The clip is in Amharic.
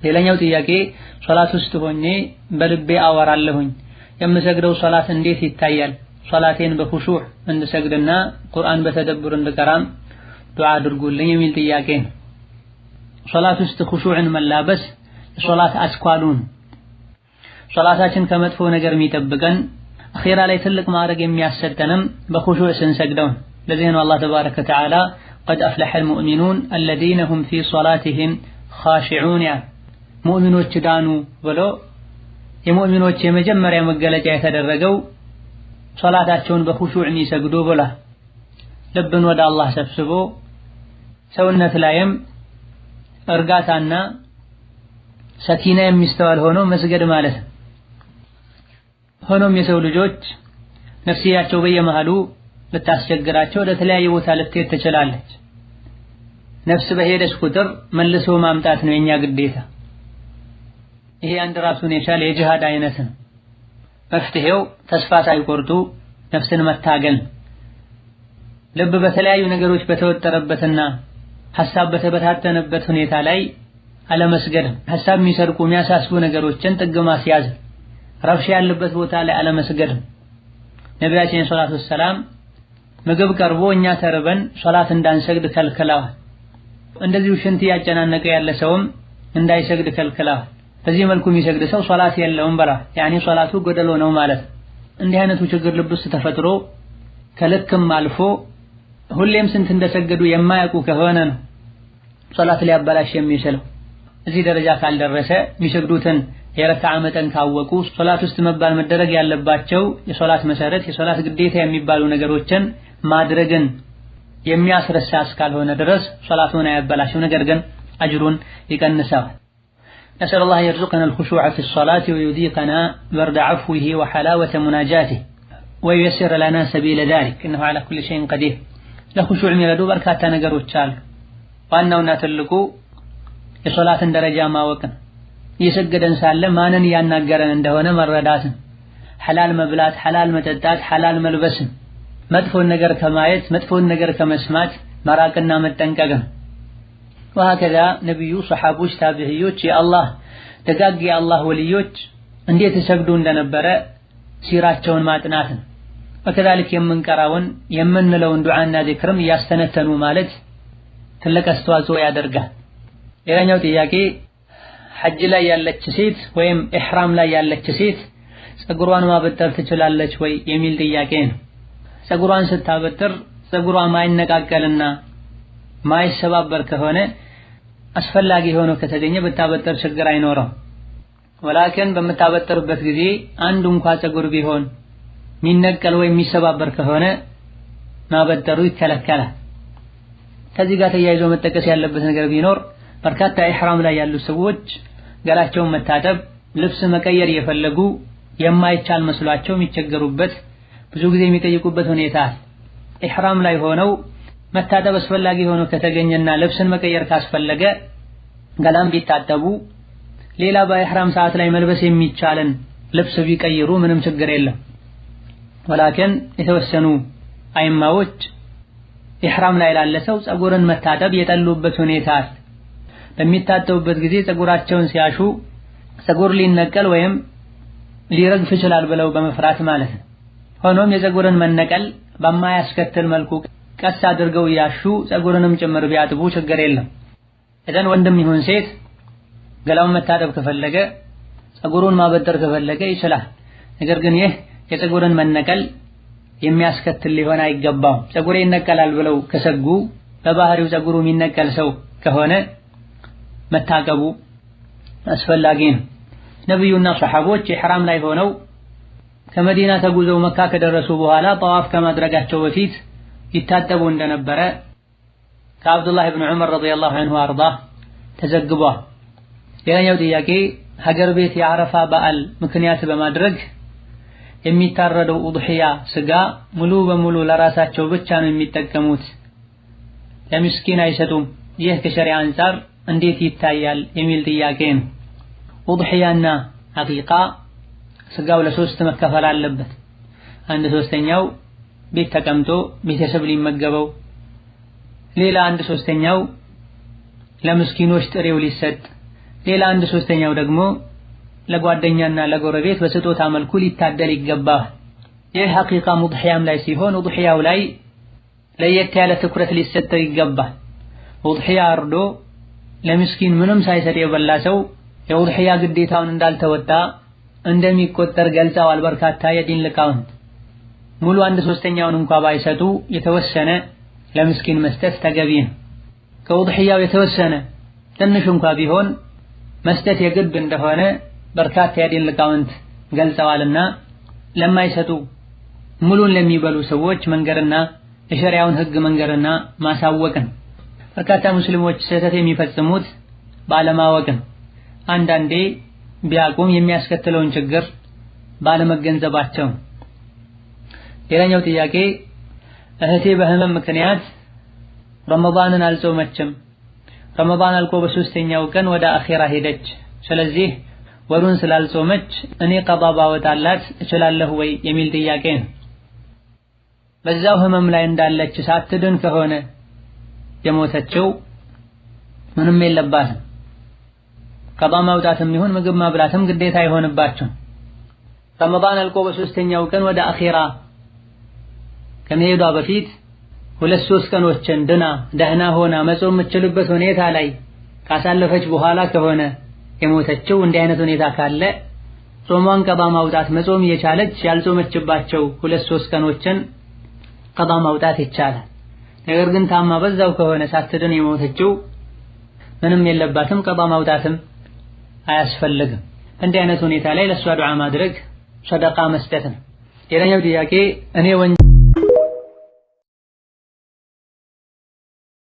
ሌላኛው ጥያቄ ሶላት ውስጥ ሆኜ በልቤ አወራለሁኝ የምሰግደው ሶላት እንዴት ይታያል? ሶላቴን በኹሹዕ እንድሰግድና ቁርአን በተደብር እንድቀራም ዱዓ አድርጉልኝ የሚል ጥያቄ ነው። ሶላት ውስጥ ኹሹዕን መላበስ የሶላት አስኳሉን ሶላታችን ከመጥፎ ነገር የሚጠብቀን አኺራ ላይ ትልቅ ማዕረግ የሚያሰጠንም በኹሹዕ ስንሰግደው። ለዚህ ነው አላህ ተባረከ ወተዓላ ቀድ አፍለሐል ሙእሚኑን አለዚነ ሁም ፊ ሶላቲሂም ኻሺዑን ሙእሚኖች ዳኑ ብሎ የሙእሚኖች የመጀመሪያ መገለጫ የተደረገው ሶላታቸውን በኹሹዕ የሚሰግዱ ብላ ልብን ወደ አላህ ሰብስቦ ሰውነት ላይም እርጋታና ሰኪና የሚስተዋል ሆኖ መስገድ ማለት ነው። ሆኖም የሰው ልጆች ነፍሲያቸው በየመሃሉ ልታስቸግራቸው ወደ ተለያየ ቦታ ልትሄድ ትችላለች። ነፍስ በሄደች ቁጥር መልሶ ማምጣት ነው የኛ ግዴታ። ይሄ አንድ ራሱን የቻለ የጂሃድ አይነት ነው። መፍትሄው ተስፋ ሳይቆርጡ ነፍስን መታገል፣ ልብ በተለያዩ ነገሮች በተወጠረበትና ሐሳብ በተበታተነበት ሁኔታ ላይ አለመስገድ፣ ሐሳብ የሚሰርቁ የሚያሳስቡ ነገሮችን ጥግ ማስያዝ፣ ረብሻ ያለበት ቦታ ላይ አለመስገድ። ነቢያችን ሰለላሁ ዐለይሂ ወሰለም ምግብ ቀርቦ እኛ ተርበን ሶላት እንዳንሰግድ ከልክለዋል። እንደዚሁ ሽንት ያጨናነቀ ያለ ሰውም እንዳይሰግድ ከልክለዋል። በዚህ መልኩ የሚሰግድ ሰው ሶላት የለውም በላ ያኒ ሶላቱ ጎደሎ ነው ማለት። እንዲህ አይነቱ ችግር ልብ ውስጥ ተፈጥሮ ከልክም አልፎ ሁሌም ስንት እንደሰገዱ የማያውቁ ከሆነ ነው ሶላት ሊያበላሽ የሚችለው። እዚህ ደረጃ ካልደረሰ የሚሰግዱትን የረካዓ መጠን ካወቁ ሶላት ውስጥ መባል መደረግ ያለባቸው የሶላት መሰረት የሶላት ግዴታ የሚባሉ ነገሮችን ማድረግን የሚያስረሳ እስካልሆነ ድረስ ሶላቱን አያበላሽም፣ ነገር ግን አጅሩን ይቀንሳል። نسأل الله يرزقنا الخشوع في الصلاة ويذيقنا برد عفوه وحلاوة مناجاته وييسر لنا سبيل ذلك إنه على كل شيء قدير. ለኹሹዕ የሚረዱ በርካታ ነገሮች አሉ። ዋናውና ትልቁ የሶላትን ደረጃ ማወቅን፣ እየሰገደን ሳለ ማንን ያናገረን እንደሆነ መረዳትን፣ ሐላል መብላት፣ ሐላል መጠጣት፣ ሐላል መልበስን፣ መጥፎን ነገር ከማየት መጥፎን ነገር ከመስማት መራቅና መጠንቀቅን። وهكذا ነብዩ፣ ሱሐቦች፣ ታቢዒዎች፣ የአላህ ደጋግ የአላህ ወልዮች እንዴት ይሰግዱ እንደነበረ ሲራቸውን ማጥናትን وكذلك የምንቀራውን የምንለውን ዱዓና ዚክርም እያስተነተኑ ማለት ትልቅ አስተዋጽኦ ያደርጋል። ሌላኛው ጥያቄ ሐጅ ላይ ያለች ሴት ወይም ኢህራም ላይ ያለች ሴት ፀጉሯን ማበጠር ትችላለች ወይ የሚል ጥያቄ ነው። ፀጉሯን ስታበጥር ፀጉሯ ማይነቃቀልና ማይሰባበር ከሆነ አስፈላጊ ሆኖ ከተገኘ ብታበጥር ችግር አይኖረው። ወላኪን በምታበጥርበት ጊዜ አንድ እንኳን ፀጉር ቢሆን ሚነቀል ወይ የሚሰባበር ከሆነ ማበጠሩ ይከለከላል። ከዚህ ጋር ተያይዞ መጠቀስ ያለበት ነገር ቢኖር በርካታ ኢህራም ላይ ያሉ ሰዎች ገላቸውን መታጠብ፣ ልብስ መቀየር እየፈለጉ የማይቻል መስሏቸው የሚቸገሩበት ብዙ ጊዜ የሚጠይቁበት ሁኔታ አለ። ኢህራም ላይ ሆነው መታጠብ አስፈላጊ ሆኖ ከተገኘና ልብስን መቀየር ካስፈለገ ገላም ቢታጠቡ ሌላ በኢህራም ሰዓት ላይ መልበስ የሚቻልን ልብስ ቢቀይሩ ምንም ችግር የለም። ወላኪን የተወሰኑ አይማዎች ኢህራም ላይ ላለ ሰው ፀጉርን መታጠብ የጠሉበት ሁኔታ አለ። በሚታጠቡበት ጊዜ ፀጉራቸውን ሲያሹ ፀጉር ሊነቀል ወይም ሊረግፍ ይችላል ብለው በመፍራት ማለት ነው። ሆኖም የፀጉርን መነቀል በማያስከትል መልኩ ቀስ አድርገው ያሹ ፀጉርንም ጭምር ቢያጥቡ ችግር የለም። እዘን ወንድም ይሁን ሴት ገላውን መታጠብ ከፈለገ ፀጉሩን ማበጠር ከፈለገ ይችላል። ነገር ግን ይህ የፀጉርን መነቀል የሚያስከትል ሊሆን አይገባም። ፀጉሬ ይነቀላል ብለው ከሰጉ በባህሪው ፀጉሩ የሚነቀል ሰው ከሆነ መታቀቡ አስፈላጊ ነው። ነብዩና ሱሐቦች ኢህራም ላይ ሆነው ከመዲና ተጉዘው መካ ከደረሱ በኋላ ጠዋፍ ከማድረጋቸው በፊት ይታጠቡ እንደነበረ ከአብዱላህ ኢብኑ ዑመር ረዲየላሁ ዐንሁ አርዳ ተዘግቧል። ሌላኛው ጥያቄ ሀገር ቤት የአረፋ በዓል ምክንያት በማድረግ የሚታረደው ኡድሂያ ስጋ ሙሉ በሙሉ ለራሳቸው ብቻ ነው የሚጠቀሙት፣ ለምስኪን አይሰጡም። ይህ ከሸሪዓ አንፃር እንዴት ይታያል የሚል ጥያቄ ነው። ኡድሂያና ሐቂቃ ስጋው ለሶስት መከፈል አለበት። አንድ ሶስተኛው ቤት ተቀምጦ ቤተሰብ ሊመገበው፣ ሌላ አንድ ሶስተኛው ለምስኪኖች ጥሬው ሊሰጥ፣ ሌላ አንድ ሶስተኛው ደግሞ ለጓደኛና ለጎረቤት በስጦታ መልኩ ሊታደል ይገባል። ይህ ሐቂቃ ሙድሂያም ላይ ሲሆን ውድሂያው ላይ ለየት ያለ ትኩረት ሊሰጠው ይገባል። ውድሂያ አርዶ ለምስኪን ምንም ሳይሰጥ የበላ ሰው የውድሂያ ግዴታውን እንዳልተወጣ እንደሚቆጠር ገልጸዋል በርካታ የዲን ሊቃውንት። ሙሉ 1/3ኛውን እንኳ ባይሰጡ የተወሰነ ለምስኪን መስጠት ተገቢ ነው። ከውድሂያው የተወሰነ ትንሽ እንኳ ቢሆን መስጠት የግድ እንደሆነ በርካታ የዲን ሊቃውንት ገልጸዋልና ለማይሰጡ ሙሉን ለሚበሉ ሰዎች መንገርና የሸሪዓውን ህግ መንገርና ማሳወቅን። በርካታ ሙስሊሞች ስህተት የሚፈጽሙት ባለማወቅን፣ አንዳንዴ ቢያቁም የሚያስከትለውን ችግር ባለመገንዘባቸው። ሌላኛው ጥያቄ እህቴ በህመም ምክንያት ረመዳንን አልጾመችም። ረመዳን አልቆ በ3ኛው ቀን ወደ አኺራ ሄደች። ስለዚህ ወሩን ስላልጾመች እኔ ቀባ ባወጣላት እችላለሁ ወይ የሚል ጥያቄ ነው። በዛው ህመም ላይ እንዳለች ሳትድን ከሆነ የሞተችው ምንም የለባትም። ቀባ ማውጣትም ይሁን ምግብ ማብላትም ግዴታ አይሆንባቸውም። ረመዳን አልቆ በ3ኛው ቀን ወደ አኺራ ከመሄዷ በፊት 2-3 ቀኖችን ድና ደህና ሆና መጾም የምትችልበት ሁኔታ ላይ ካሳለፈች በኋላ ከሆነ የሞተችው እንዲህ አይነት ሁኔታ ካለ ጾሟን ቀባ ማውጣት መጾም እየቻለች ያልጾመችባቸው 2-3 ቀኖችን ቀባ ማውጣት ይቻላል። ነገር ግን ታማ በዛው ከሆነ ሳትድን የሞተችው ምንም የለባትም፣ ቀባ ማውጣትም አያስፈልግም። እንዲህ አይነት ሁኔታ ላይ ለሷ ዱዓ ማድረግ ሰደቃ መስጠት ነው። ሌላኛው ጥያቄ እኔ